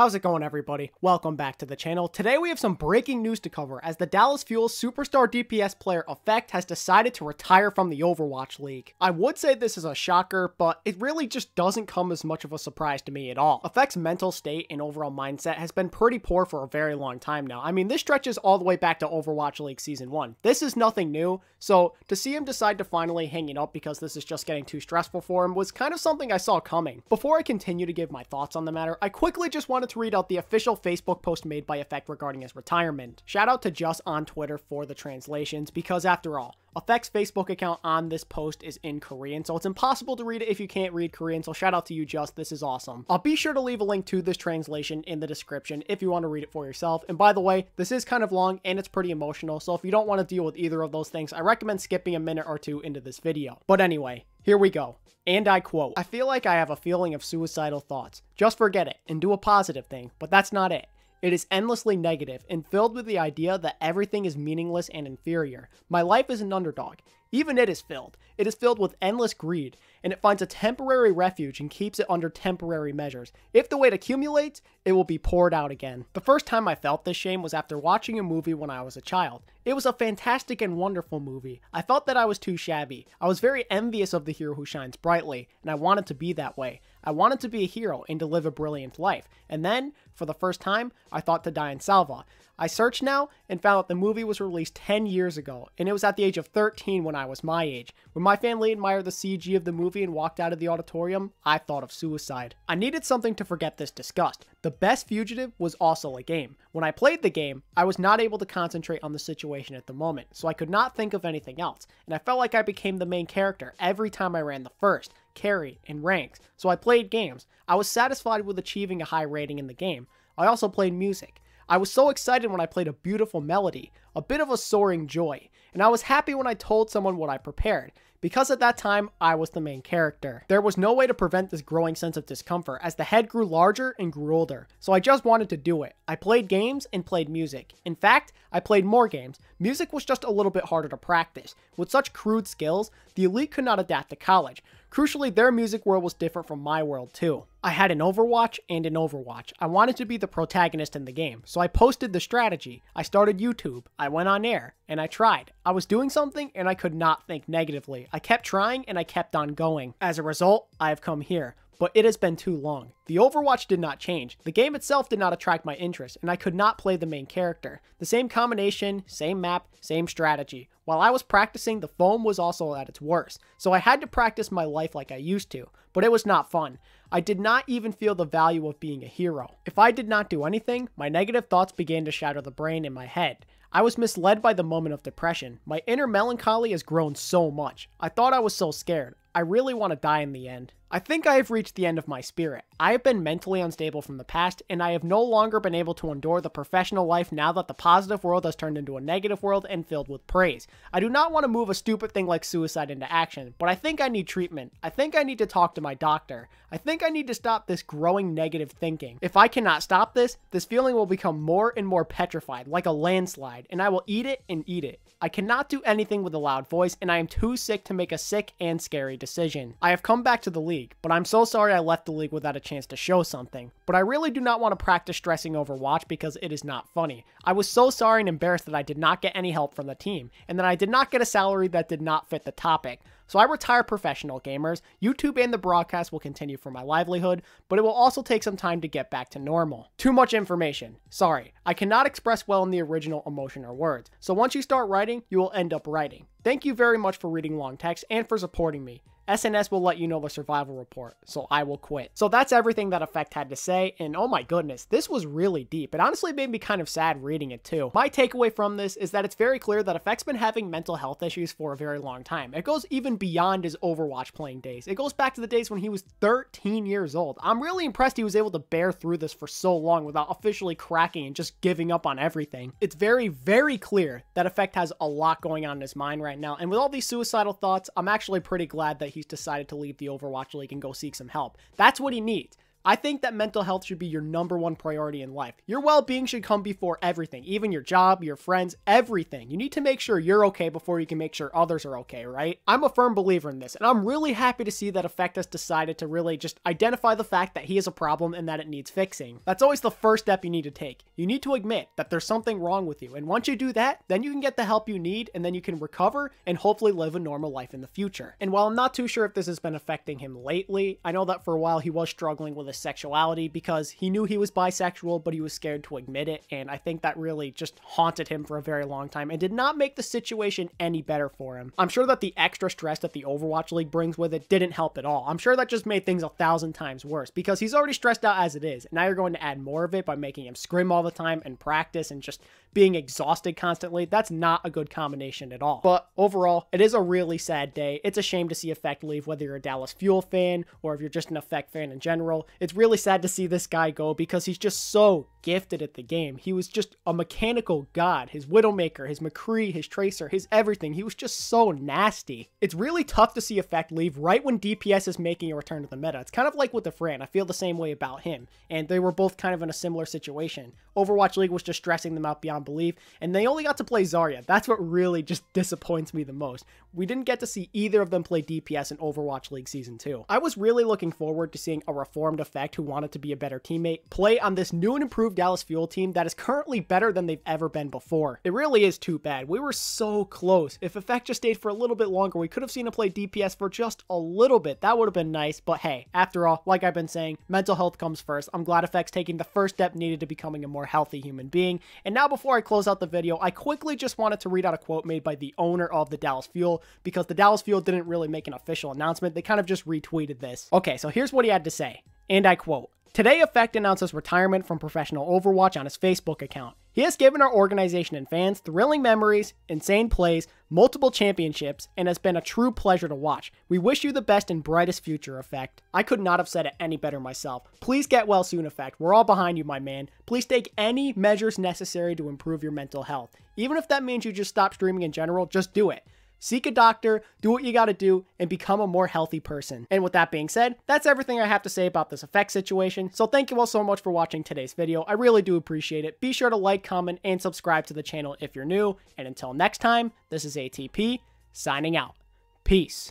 How's it going, everybody? Welcome back to the channel. Today we have some breaking news to cover as the Dallas Fuel superstar DPS player Effect has decided to retire from the Overwatch League. I would say this is a shocker, but it really just doesn't come as much of a surprise to me at all. Effect's mental state and overall mindset has been pretty poor for a very long time now. I mean, this stretches all the way back to Overwatch League Season 1. This is nothing new, so to see him decide to finally hang it up because this is just getting too stressful for him was kind of something I saw coming. Before I continue to give my thoughts on the matter, I quickly just wanted to read out the official Facebook post made by Effect regarding his retirement. Shout out to Just on Twitter for the translations, because after all, Effect's Facebook account on this post is in Korean, so it's impossible to read it if you can't read Korean, so shout out to you, Just. This is awesome. I'll be sure to leave a link to this translation in the description if you want to read it for yourself. And by the way, this is kind of long and it's pretty emotional, so if you don't want to deal with either of those things, I recommend skipping a minute or two into this video. But anyway, here we go. And I quote, "I feel like I have a feeling of suicidal thoughts. Just forget it and do a positive thing, but that's not it. It is endlessly negative and filled with the idea that everything is meaningless and inferior. My life is an underdog. Even it is filled. It is filled with endless greed, and it finds a temporary refuge and keeps it under temporary measures. If the weight accumulates, it will be poured out again." The first time I felt this shame was after watching a movie when I was a child. It was a fantastic and wonderful movie. I felt that I was too shabby. I was very envious of the hero who shines brightly, and I wanted to be that way. I wanted to be a hero and to live a brilliant life. And then, for the first time, I thought to die in Salva. I searched now and found that the movie was released 10 years ago, and it was at the age of 13 when I was my age. When my family admired the CG of the movie and walked out of the auditorium, I thought of suicide. I needed something to forget this disgust. The best fugitive was also a game. When I played the game, I was not able to concentrate on the situation at the moment, so I could not think of anything else, and I felt like I became the main character every time I ran the first, carry, and ranks, so I played games. I was satisfied with achieving a high rating in the game. I also played music. I was so excited when I played a beautiful melody, a bit of a soaring joy, and I was happy when I told someone what I prepared, because at that time, I was the main character. There was no way to prevent this growing sense of discomfort as the head grew larger and grew older, so I just wanted to do it. I played games and played music. In fact, I played more games. Music was just a little bit harder to practice. With such crude skills, the elite could not adapt to college. Crucially, their music world was different from my world too. I had an Overwatch and an Overwatch. I wanted to be the protagonist in the game, so I posted the strategy. I started YouTube, I went on air, and I tried. I was doing something and I could not think negatively. I kept trying and I kept on going. As a result, I have come here. But it has been too long. The Overwatch did not change. The game itself did not attract my interest, and I could not play the main character. The same combination, same map, same strategy. While I was practicing, the foam was also at its worst, so I had to practice my life like I used to, but it was not fun. I did not even feel the value of being a hero. If I did not do anything, my negative thoughts began to shatter the brain in my head. I was misled by the moment of depression. My inner melancholy has grown so much. I thought I was so scared. I really want to die in the end. I think I have reached the end of my spirit. I have been mentally unstable from the past, and I have no longer been able to endure the professional life now that the positive world has turned into a negative world and filled with praise. I do not want to move a stupid thing like suicide into action, but I think I need treatment. I think I need to talk to my doctor. I think I need to stop this growing negative thinking. If I cannot stop this, this feeling will become more and more petrified, like a landslide, and I will eat it and eat it. I cannot do anything with a loud voice, and I am too sick to make a sick and scary decision. I have come back to the league, but I'm so sorry I left the league without a chance to show something. But I really do not want to practice stressing Overwatch because it is not funny. I was so sorry and embarrassed that I did not get any help from the team, and that I did not get a salary that did not fit the topic. So I retire professional gamers. YouTube and the broadcast will continue for my livelihood, but it will also take some time to get back to normal. Too much information. Sorry, I cannot express well in the original emotion or words. So once you start writing, you will end up writing. Thank you very much for reading long text and for supporting me. SNS will let you know the survival report, so I will quit. So that's everything that Effect had to say, and oh my goodness, this was really deep. It honestly made me kind of sad reading it too. My takeaway from this is that it's very clear that Effect's been having mental health issues for a very long time. It goes even beyond his Overwatch playing days. It goes back to the days when he was 13 years old. I'm really impressed he was able to bear through this for so long without officially cracking and just giving up on everything. It's very, very clear that Effect has a lot going on in his mind right now, and with all these suicidal thoughts, I'm actually pretty glad that he's decided to leave the Overwatch League and go seek some help. That's what he needs. I think that mental health should be your #1 priority in life. Your well-being should come before everything, even your job, your friends, everything. You need to make sure you're okay before you can make sure others are okay, right? I'm a firm believer in this, and I'm really happy to see that Effect has decided to really just identify the fact that he is a problem and that it needs fixing. That's always the first step you need to take. You need to admit that there's something wrong with you, and once you do that, then you can get the help you need, and then you can recover and hopefully live a normal life in the future. And while I'm not too sure if this has been affecting him lately, I know that for a while he was struggling with his sexuality because he knew he was bisexual, but he was scared to admit it, and I think that really just haunted him for a very long time and did not make the situation any better for him. I'm sure that the extra stress that the Overwatch League brings with it didn't help at all. I'm sure that just made things 1,000 times worse because he's already stressed out as it is, and now you're going to add more of it by making him scrim all the time and practice and just being exhausted constantly. That's not a good combination at all. But overall, it is a really sad day. It's a shame to see Effect leave, whether you're a Dallas Fuel fan or if you're just an Effect fan in general. It's really sad to see this guy go because he's just so gifted at the game. He was just a mechanical god. His Widowmaker, his McCree, his Tracer, his everything. He was just so nasty. It's really tough to see Effect leave right when DPS is making a return to the meta. It's kind of like with the Fran. I feel the same way about him, and they were both kind of in a similar situation. Overwatch League was just stressing them out beyond belief, and they only got to play Zarya. That's what really just disappoints me the most. We didn't get to see either of them play DPS in Overwatch League Season 2. I was really looking forward to seeing a reformed Effect who wanted to be a better teammate play on this new and improved Dallas Fuel team that is currently better than they've ever been before. It really is too bad. We were so close. If Effect just stayed for a little bit longer, we could have seen him play DPS for just a little bit. That would have been nice, but hey, after all, like I've been saying, mental health comes first. I'm glad Effect's taking the first step needed to becoming a more healthy human being. And now before I close out the video, I quickly just wanted to read out a quote made by the owner of the Dallas Fuel, because the Dallas Fuel didn't really make an official announcement. They kind of just retweeted this. Okay, so here's what he had to say, and I quote, "Today, Effect announces retirement from professional Overwatch on his Facebook account. He has given our organization and fans thrilling memories, insane plays, multiple championships, and has been a true pleasure to watch. We wish you the best and brightest future, Effect." I could not have said it any better myself. Please get well soon, Effect. We're all behind you, my man. Please take any measures necessary to improve your mental health. Even if that means you just stop streaming in general, just do it. Seek a doctor, do what you gotta do, and become a more healthy person. And with that being said, that's everything I have to say about this Effect situation. So thank you all so much for watching today's video. I really do appreciate it. Be sure to like, comment, and subscribe to the channel if you're new. And until next time, this is ATP, signing out. Peace.